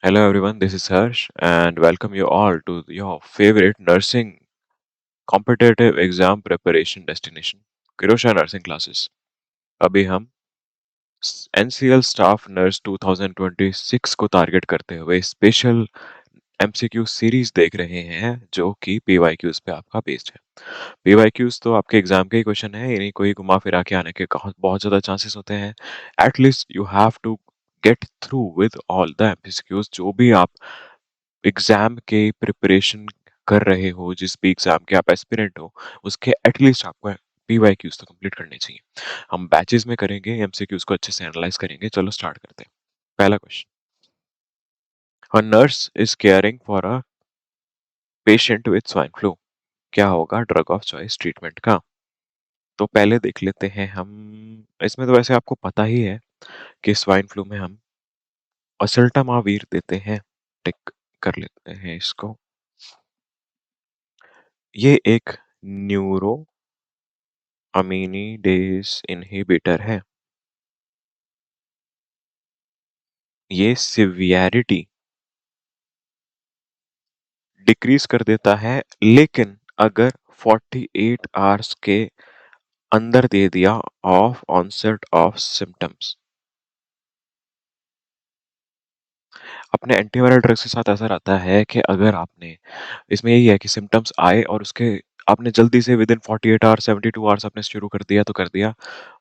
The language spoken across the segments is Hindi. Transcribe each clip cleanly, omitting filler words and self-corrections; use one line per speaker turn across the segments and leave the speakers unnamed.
Hello everyone, this is Harsh and welcome you all to your favorite nursing competitive exam preparation destination, Kirosha Nursing Classes. अभी हम NCL स्टाफ नर्स 2026 को टारगेट करते हुए स्पेशल एमसीक्यू सीरीज देख रहे हैं जो कि पीवाईक्यूज पे आपका बेस्ड है। पीवाईक्यूज तो आपके एग्जाम के ही क्वेश्चन है, इन्हीं को ही घुमा फिरा के आने के बहुत ज्यादा चांसेस होते हैं। At least you have to get through with all the MCQs जो भी आप एग्जाम के प्रिपरेशन कर रहे हो, जिस भी एग्जाम के आप एस्पिरेंट हो, उसके एटलीस्ट आपको पीवाईक्यूज तो कंप्लीट करने चाहिए। हम बैचेस में करेंगे, एमसीक्यूज को अच्छे से एनालाइज करेंगे। चलो स्टार्ट करते हैं। पहला question, a nurse is caring for a patient with swine flu, क्या होगा ड्रग ऑफ चॉइस ट्रीटमेंट का? तो पहले देख लेते हैं हम। इसमें तो वैसे आपको पता ही है कि स्वाइन फ्लू में हम असिल्टामावीर देते हैं। टिक कर लेते हैं इसको। ये एक न्यूरो अमीनिडेज इनहिबिटर है। ये सिवियरिटी डिक्रीज कर देता है, लेकिन अगर 48 आवर्स के अंदर दे दिया ऑफ ऑनसेट ऑफ सिम्टम्स। अपने एंटीवायरल ड्रग्स के साथ ऐसा रहता है कि अगर आपने, इसमें यही है कि सिम्टम्स आए और उसके आपने जल्दी से विद इन 48 आवर्स 72 आवर्स आपने शुरू कर दिया तो कर दिया,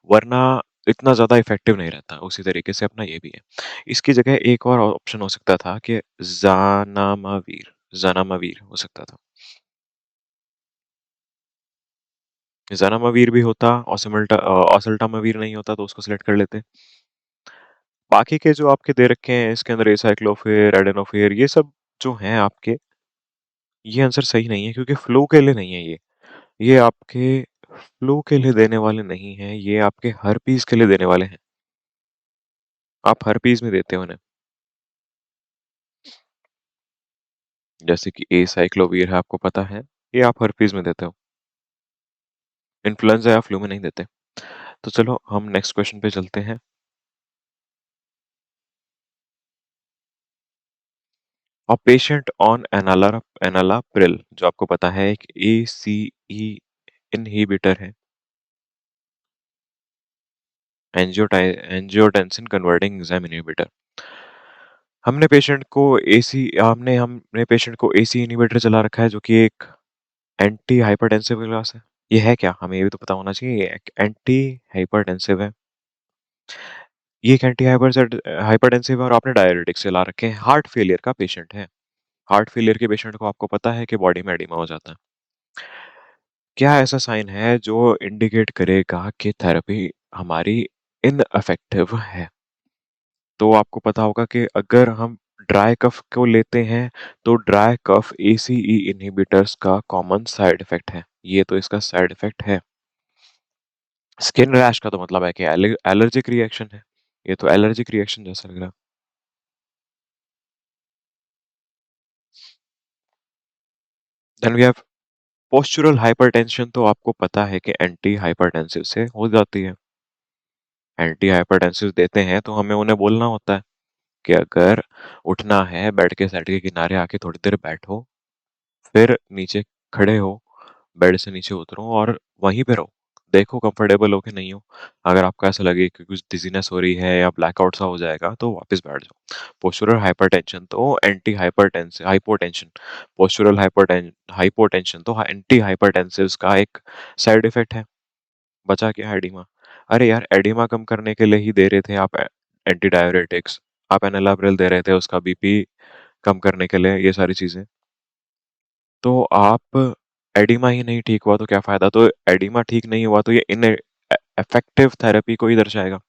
वरना इतना ज़्यादा इफेक्टिव नहीं रहता। उसी तरीके से अपना ये भी है। इसकी जगह एक और ऑप्शन हो सकता था कि जानामावीर जानामावीर हो सकता था। जानामावीर भी होता, ऑसल्टामावीर नहीं होता तो उसको सिलेक्ट कर लेते। बाकी के जो आपके दे रखे हैं इसके अंदर एसाइक्लोफिर, एडेनोफिर, ये सब जो हैं आपके, ये आंसर सही नहीं है क्योंकि फ्लू के लिए नहीं है ये आपके फ्लू के लिए देने वाले नहीं हैं, ये आपके हर्पीस के लिए देने वाले हैं। आप हर्पीस में देते हो उन्हें, जैसे कि एसाइक्लोवीर है, आपको पता है, ये आप हर्पीस में देते हो। इन्फ्लुएंजा या फ्लू में नहीं देते। तो चलो हम नेक्स्ट क्वेश्चन पे चलते हैं। अ पेशेंट ऑन एनालाप्रिल, जो आपको पता है एक एसीई इनहिबिटर है, एंजियोटेंसिन कन्वर्टिंग एंजाइम इनहिबिटर। हमने पेशेंट को एसी इनहिबिटर चला रखा है जो कि एक एंटी हाइपरटेंसिव क्लास है। ये है क्या, हमें ये भी तो पता होना चाहिए। ये एक एंटी हाइपरटेंसिव है, ये एक एंटी हाइपरटेंसिव है और आपने डायरेटिक्स चला रखे हैं। हार्ट फेलियर का पेशेंट है। हार्ट फेलियर के पेशेंट को आपको पता है कि बॉडी में एडिमा हो जाता है। क्या ऐसा साइन है जो इंडिकेट करेगा कि थेरेपी हमारी इनअफेक्टिव है? तो आपको पता होगा कि अगर हम ड्राई कफ को लेते हैं तो ड्राई कफ एसीई इनहिबिटर्स का कॉमन साइड इफेक्ट है। ये तो इसका साइड इफेक्ट है। स्किन रैश का तो मतलब है कि एलर्जिक रिएक्शन है। ये तो एलर्जिक रिएक्शन जैसा लग रहा है। Then we have postural hypertension, तो आपको पता है कि एंटी हाइपरटेंसिव से हो जाती है। एंटी हाइपरटेंसिव देते हैं तो हमें उन्हें बोलना होता है कि अगर उठना है, बेड के साइड के किनारे आके थोड़ी देर बैठो, फिर नीचे खड़े हो, बेड से नीचे उतरो और वहीं पे रहो। देखो कंफर्टेबल हो कि नहीं हो। अगर आपको ऐसा लगे कि कुछ डिजीनेस हो रही है या ब्लैकआउट सा हो जाएगा तो वापस बैठ जाओ। पोस्चुरल हाइपरटेंशन तो anti hypertensive hypotension postural hypotension तो एंटी हाइपरटेंसिव्स का एक साइड इफेक्ट है। बचा क्या, एडिमा। अरे यार, एडिमा कम करने के लिए ही दे रहे थे आप एंटी डायरेटिक्स। आप एनालाप्रिल दे रहे थे उसका बीपी कम करने के लिए, ये सारी चीजें। तो आप एडिमा ही नहीं ठीक हुआ तो क्या फायदा? तो एडिमा ठीक नहीं हुआ तो ये इन इफेक्टिव थेरेपी को ही दर्शाएगा।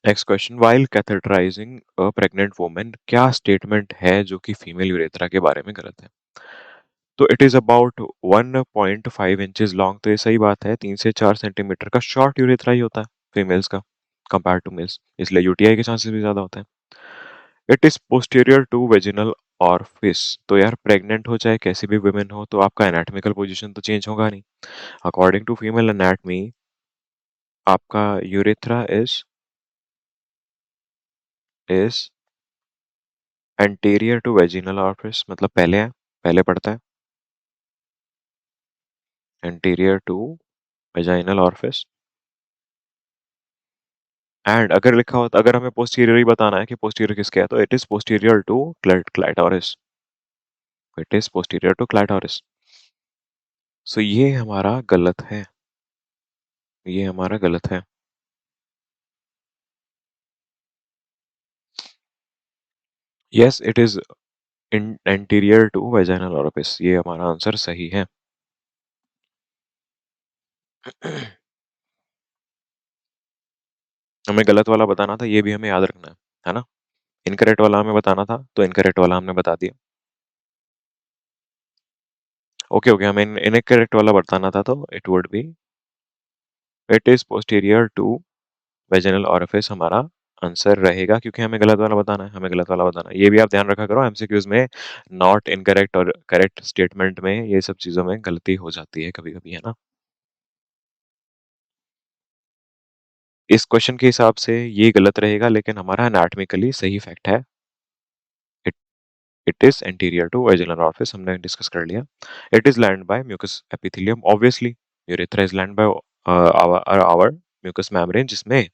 Next question, while catheterizing a pregnant woman, क्या स्टेटमेंट है जो कि फीमेल यूरेथ्रा के बारे में गलत है? तो it is about 1.5 inches long, तो ये सही बात है। 3 से 4 सेंटीमीटर का शॉर्ट यूरेथ्रा ही होता है फीमेल्स का कंपेयर टू मेल्स, इसलिए यूटीआई के चांसेस भी ज्यादा होते हैं। It is posterior to vaginal orifice, तो यार प्रेग्नेंट हो चाहे कैसी भी वुमेन हो तो आपका एनाटॉमिकल पोजीशन तो चेंज होगा नहीं। अकॉर्डिंग टू फीमेल एनाटमी आपका urethra is is anterior to vaginal orifice, मतलब पहले है, पहले पड़ता है, anterior to vaginal orifice. And अगर लिखा होता, अगर हमें पोस्टीरियर ही बताना है कि पोस्टीरियर किसके है, तो it is posterior to clitoris, it is posterior to clitoris. So ये हमारा गलत है, ये हमारा गलत है। Yes it is in anterior to vaginal orifice, ये हमारा आंसर सही है। हमें गलत वाला बताना था, ये भी हमें याद रखना है ना। इनकरेक्ट वाला हमें बताना था, तो इनकरेक्ट वाला हमने बता दिया। ओके ओके, हमें इनकरेक्ट वाला बताना था, तो it would be it is posterior to vaginal orifice हमारा आंसर रहेगा, क्योंकि हमें गलत वाला बताना है, हमें गलत वाला बताना है। ये भी आप ध्यान रखा करो, एमसीक्यूज में नॉट इनकरेक्ट और करेक्ट स्टेटमेंट में ये सब चीजों में गलती हो जाती है कभी कभी, है ना। इस क्वेश्चन के हिसाब से ये गलत रहेगा, लेकिन हमारा एनाटॉमिकली सही फैक्ट है, it it is anterior to vaginal orifice, हमने डिस्कस कर लिया। It is lined by mucous epithelium, obviously urethra is lined by our mucous membrane, जिसमें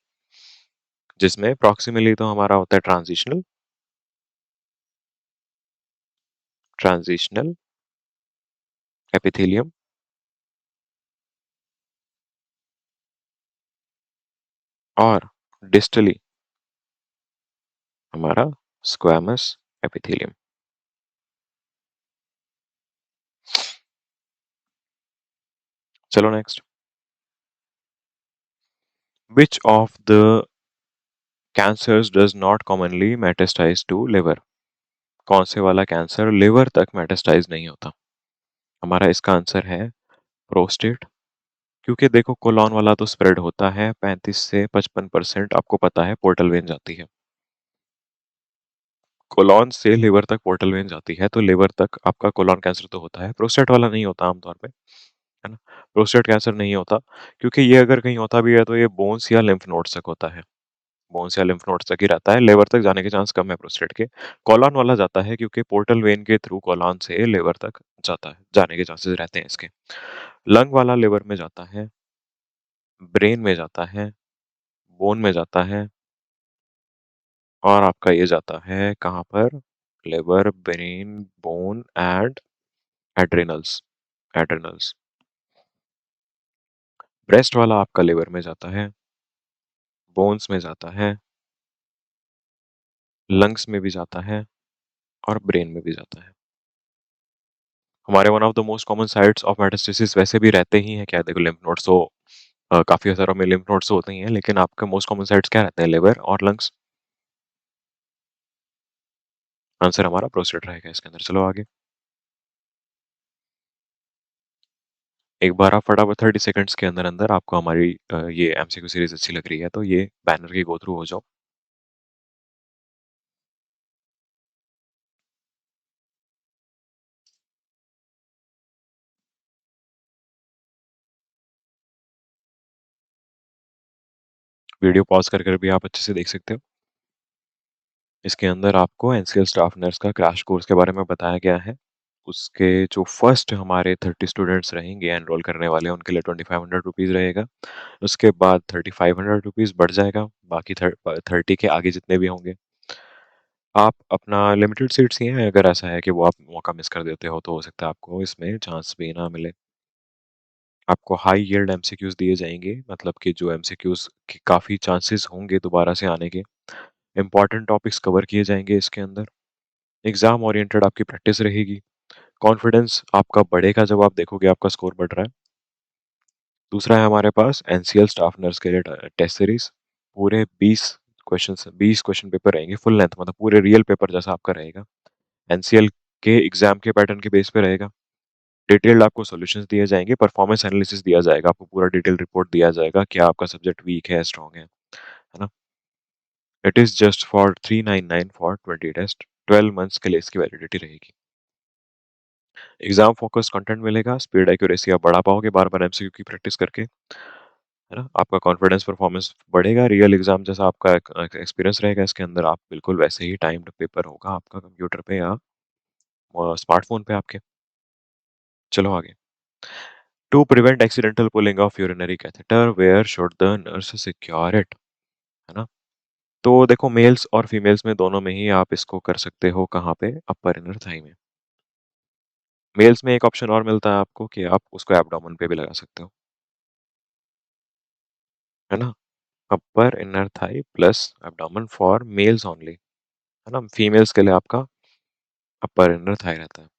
जिसमें प्रॉक्सिमली तो हमारा होता है ट्रांजिशनल, ट्रांजिशनल एपिथेलियम, और डिस्टली हमारा स्क्वैमस एपिथेलियम। चलो next, which of the cancers does not commonly metastasize to liver, कौन से वाला कैंसर लिवर तक मेटास्टाइज नहीं होता। हमारा इसका आंसर है प्रोस्टेट, क्योंकि देखो कोलॉन वाला तो स्प्रेड होता है, 35 से 55% आपको पता है पोर्टल वेन जाती है, कोलॉन से लिवर तक पोर्टल वेन जाती है, तो लिवर तक आपका कोलॉन कैंसर तो होता है, प्रोस्टेट वाला नहीं होता आमतौर पे, है ना। प्रोस्टेट कैंसर नहीं होता, क्योंकि ये अगर कहीं होता भी है तो ये बोन्स या लिम्फ नोड्स तक होता है, बोन्स या लिम्फ नोड्स तक ही रहता है, लिवर तक जाने के चांस कम है प्रोस्टेट के। कोलॉन वाला जाता है, क्योंकि पोर्टल वेन के थ्रू कोलॉन से लिवर तक जाता है, जाने के चांसेस रहते हैं इसके। लंग वाला लिवर में जाता है, ब्रेन में जाता है, बोन में जाता है, और आपका ये जाता है कहाँ पर, liver, brain, bone and adrenals, adrenals. Breast वाला आपका लिवर में जाता है, बोन्स में जाता है, लंग्स में भी जाता है, और ब्रेन में भी जाता है। हमारे one of the most common sites of metastasis वैसे भी रहते ही हैं, क्या देखो लिम्फ नोड्स तो काफी सारों में लिम्फ नोड्स तो होते ही हैं, लेकिन आपके मोस्ट कॉमन साइट्स क्या रहते हैं, लिवर और लंग्स। आंसर हमारा प्रोस्टेट रहेगा इसके अंदर। चलो आगे, एक बार आप फटाफट 30 सेकंड्स के अंदर अंदर, आपको हमारी ये एमसीक्यू सीरीज अच्छी लग रही है तो ये बैनर की गो थ्रू हो जाओ। वीडियो पॉज कर कर भी आप अच्छे से देख सकते हो। इसके अंदर आपको एनसीएल स्टाफ नर्स का क्रैश कोर्स के बारे में बताया गया है। उसके जो फर्स्ट हमारे 30 स्टूडेंट्स रहेंगे एनरोल करने वाले, उनके लिए ₹2500 रहेगा। उसके बाद ₹3500 बढ़ जाएगा, बाकी 30 के आगे जितने भी होंगे। आप अपना लिमिटेड सीट्स ही हैं, अगर ऐसा है कि वो आप मौका मिस कर देते हो तो हो सकता है आपको इसमें चांस भी ना मिले। आपको हाई यील्ड एमसीक्यूज दिए जाएंगे, मतलब कि जो एमसीक्यूज के काफ़ी चांसेस होंगे दोबारा से आने के। इंपॉर्टेंट टॉपिक्स कवर किए जाएंगे इसके अंदर। एग्जाम ओरिएंटेड आपकी प्रैक्टिस रहेगी। कॉन्फिडेंस आपका बढ़ेगा जब आप देखोगे आपका स्कोर बढ़ रहा है। दूसरा है हमारे पास एनसीएल स्टाफ नर्स के लिए टेस्ट सीरीज, पूरे 20 क्वेश्चन पेपर रहेंगे, फुल लेंथ, मतलब पूरे रियल पेपर जैसा आपका रहेगा। एनसीएल के एग्जाम के पैटर्न के बेस पे रहेगा। डिटेल्ड आपको सॉल्यूशंस दिए जाएंगे, परफॉर्मेंस एनालिसिस दिया जाएगा, आपको पूरा डिटेल रिपोर्ट दिया जाएगा क्या आपका सब्जेक्ट वीक है स्ट्रांग है ना। It is just for 399 for 20 test, 12 months के लिए इसकी वैलिडिटी रहेगी। एग्जाम फोकस कंटेंट मिलेगा, स्पीड एक्यूरेसी आप बढ़ा पाओगे बार बार एमसीक्यू की प्रैक्टिस करके। है ना? आपका कॉन्फिडेंस परफॉर्मेंस बढ़ेगा, रियल एग्ज़ाम जैसा आपका एक्सपीरियंस रहेगा इसके अंदर, आप बिल्कुल वैसे ही टाइम्ड पेपर होगा आपका कंप्यूटर पे या स्मार्टफ़ोन पे आपके। चलो आगे। To prevent accidental pulling of urinary catheter, where should the nurse secure it? है ना? तो देखो मेल्स और फीमेल्स में दोनों में ही आप इसको कर सकते हो कहाँ पे? अपर इनर थाई में। मेल्स में एक ऑप्शन और मिलता है आपको कि आप उसको एब्डोमेन पे भी लगा सकते हो, है ना? Upper inner thigh plus abdomen for males only, है ना? फीमेल्स के लिए आपका अपर इनर थाई रहता है।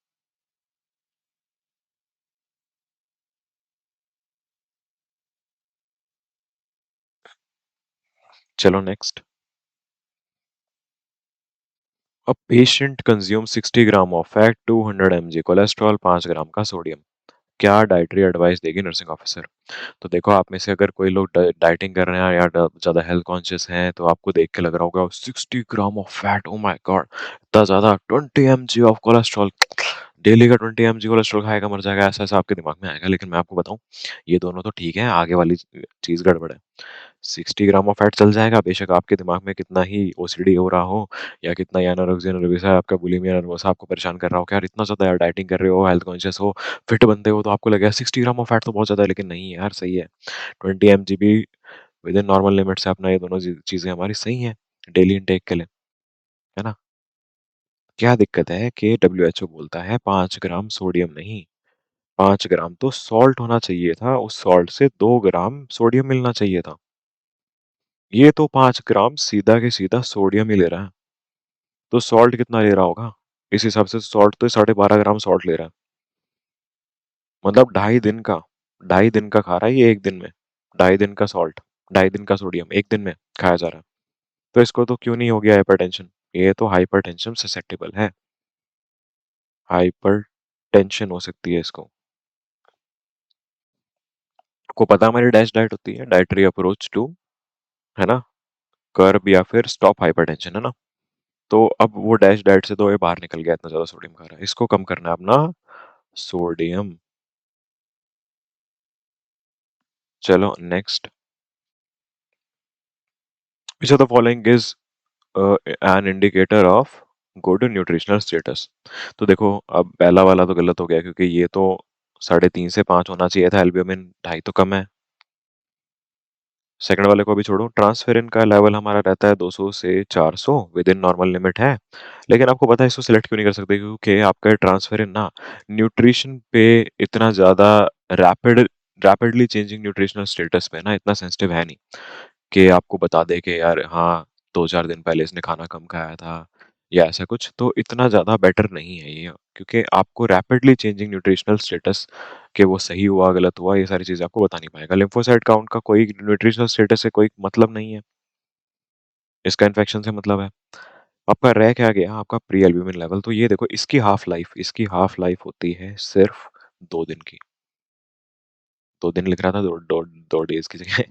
चलो next. A patient consume 60 gram of fat, 200 mg cholesterol, 5 ग्राम का सोडियम। क्या डाइटरी एडवाइस देगी नर्सिंग ऑफिसर? तो देखो आप में से अगर कोई लोग डाइटिंग कर रहे हैं या ज़्यादा हेल्थ कॉन्शियस हैं तो आपको देख के लग रहा होगा 60 gram of fat, oh my God, इतना ज़्यादा, 20 mg ऑफ कोलेस्ट्रॉल, डेली का 20 mg कोलेस्ट्रॉल खाएगा मर जाएगा, ऐसा ऐसा आपके दिमाग में आएगा। लेकिन मैं आपको बताऊं, ये दोनों तो ठीक है, आगे वाली चीज़ गड़बड़ है। 60 ग्राम ऑफ फैट चल जाएगा, बेशक आपके दिमाग में कितना ही ओसीडी हो रहा हो या कितना ही एनोरेक्सिया नर्वसा, आपका बुलिमिया नर्वसा आपको परेशान कर रहा हो कि यार इतना ज़्यादा यार डाइटिंग कर रहे हो, हेल्थ कॉन्शियस हो, फिट बंदे हो, तो आपको लगेगा 60 ग्राम ऑफ फैट तो बहुत ज़्यादा है, लेकिन नहीं यार सही है। 20 mg भी विद इन नॉर्मल लिमिट्स है अपना, ये दोनों चीज़ें हमारी सही हैं डेली इनटेक के लिए, है ना? क्या दिक्कत है कि डब्ल्यूएचओ बोलता है 5 ग्राम सोडियम नहीं, 5 ग्राम तो सॉल्ट होना चाहिए था, उस सॉल्ट से 2 ग्राम सोडियम मिलना चाहिए था। ये तो 5 ग्राम सीधा के सीधा सोडियम ही ले रहा है। तो सॉल्ट कितना ले रहा होगा? इस हिसाब से सॉल्ट तो 12.5 ग्राम सॉल्ट ले रहा है। मतलब 2.5 दिन का खा रहा है ये एक दिन में। 2.5 दिन का सॉल्ट, 2.5 दिन का सोडियम एक दिन में खाया जा रहा है। तो इसको तो क्यों नहीं हो गया हाइपरटेंशन? ये तो हाइपरटेंशन ससेप्टेबल है। हाइपरटेंशन हो सकती है इसको। को पता है हमारी डैश डाइट होती है, डाइटरी अप्रोच टू, है ना, कर्ब या फिर स्टॉप हाइपरटेंशन, है ना? तो अब वो डैश डाइट से तो ये बाहर निकल गया, इतना ज्यादा सोडियम खा रहा है, इसको कम करना है अपना सोडियम। चलो next. Which of the following is an indicator of good nutritional status? तो देखो अब पहला वाला तो गलत हो गया क्योंकि ये तो 3.5 से 5 होना चाहिए था, एल्ब्यूमिन 2.5 तो कम है। सेकंड वाले को भी छोड़ो, ट्रांसफेरिन का लेवल हमारा रहता है 200 से 400, विद इन नॉर्मल लिमिट है। लेकिन आपको पता है इसको सिलेक्ट क्यों नहीं कर सकते? क्योंकि आपका ट्रांसफेरिन ना न्यूट्रिशन पे इतना ज्यादा रैपिडली चेंजिंग न्यूट्रिशनल स्टेटस पे ना इतना सेंसिटिव है नहीं कि आपको बता दे कि यार हाँ 2-4 दिन पहले इसने खाना कम खाया था या ऐसा कुछ, तो इतना ज़्यादा बेटर नहीं है ये, क्योंकि आपको रैपिडली चेंजिंग न्यूट्रिशनल स्टेटस कि वो सही हुआ गलत हुआ ये सारी चीज़ें आपको बता नहीं पाएगा। लिम्फोसाइट काउंट का कोई न्यूट्रिशनल स्टेटस से कोई मतलब नहीं है, इसका इन्फेक्शन से मतलब है। आपका रह क्या गया, आपका प्री एल्ब्यूमिन लेवल, तो ये देखो इसकी हाफ लाइफ होती है सिर्फ 2 दिन की। 2 दिन लिख रहा था, 2 डेज की जगह।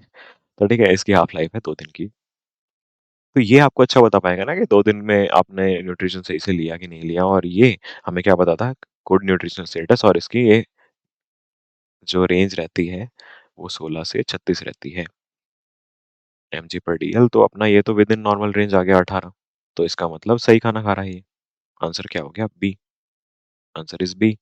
तो ठीक है, इसकी हाफ लाइफ है 2 दिन की। तो ये आपको अच्छा बता पाएगा ना कि 2 दिन में आपने न्यूट्रिशन सही से लिया कि नहीं लिया, और ये हमें क्या बताता है, गुड न्यूट्रिशनल स्टेटस, और इसकी ये जो रेंज रहती है वो 16 से 36 रहती है mg/dl। तो अपना ये तो विद इन नॉर्मल रेंज आ गया 18, तो इसका मतलब सही खाना खा रहा है ये। आंसर क्या हो गया? B. Answer is B.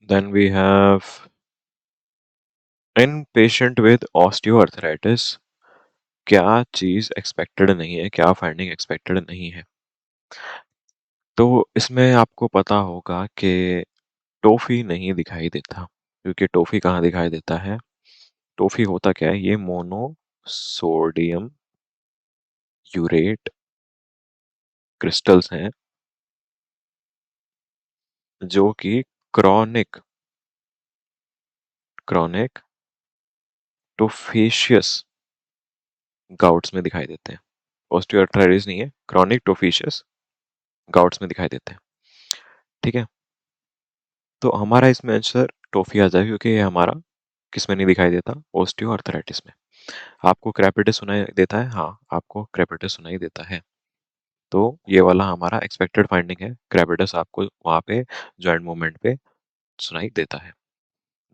Then we have, in patient with osteoarthritis क्या चीज एक्सपेक्टेड नहीं है, क्या फाइंडिंग एक्सपेक्टेड नहीं है? तो इसमें आपको पता होगा कि टॉफी नहीं दिखाई देता, क्योंकि टॉफी कहाँ दिखाई देता है? टॉफी होता क्या है? ये मोनो सोडियम यूरेट क्रिस्टल्स हैं जो कि क्रॉनिक क्रॉनिक टोफेशियस गाउट्स में दिखाई देते हैं। ऑस्टियोआर्थराइटिस नहीं है, क्रॉनिक टोफेशियस गाउट्स में दिखाई देते हैं। ठीक है, तो हमारा इसमें आंसर टॉफी आ जाए, क्योंकि ये हमारा किस में नहीं दिखाई देता? ऑस्टियोआर्थराइटिस में। आपको क्रेपिटिस सुनाई देता है? हाँ, आपको क्रेपिटिस सुनाई देता है। तो ये वाला हमारा एक्सपेक्टेड फाइंडिंग है, ग्रेविटस आपको वहाँ पे जॉइंट मूवमेंट पे सुनाई देता है।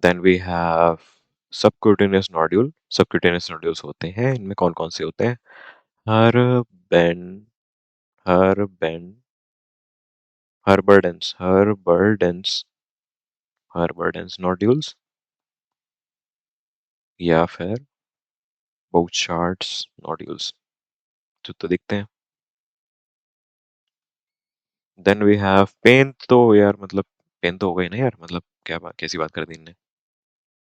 Then we have subcutaneous nodule. Subcutaneous nodules होते हैं, इनमें कौन कौन से होते हैं? हर बेन हर हर्बर्डेंस नोड्यूल्स या फिर बाउचार्ड्स नोड्यूल्स तो दिखते हैं। Then we have pain. तो यार मतलब पेन तो हो गई ना यार, मतलब क्या बात, कैसी बात कर दी इनने।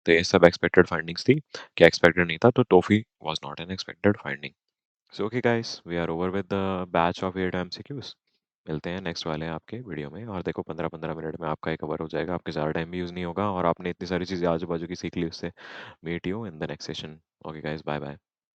तो ये सब एक्सपेक्टेड फाइंडिंग्स थी। क्या एक्सपेक्टेड नहीं था, तो tophi was not an expected finding. So okay guys, we are over with the batch of 8 MCQs. मिलते हैं नेक्स्ट वाले आपके वीडियो में, और देखो 15-15 मिनट में आपका ही कवर हो जाएगा, आपके ज़्यादा टाइम भी यूज़ नहीं होगा, और आपने इतनी सारी चीज़ें आजू बाजू की सीख ली उससे। Meet you in the next session. Okay guys, bye bye.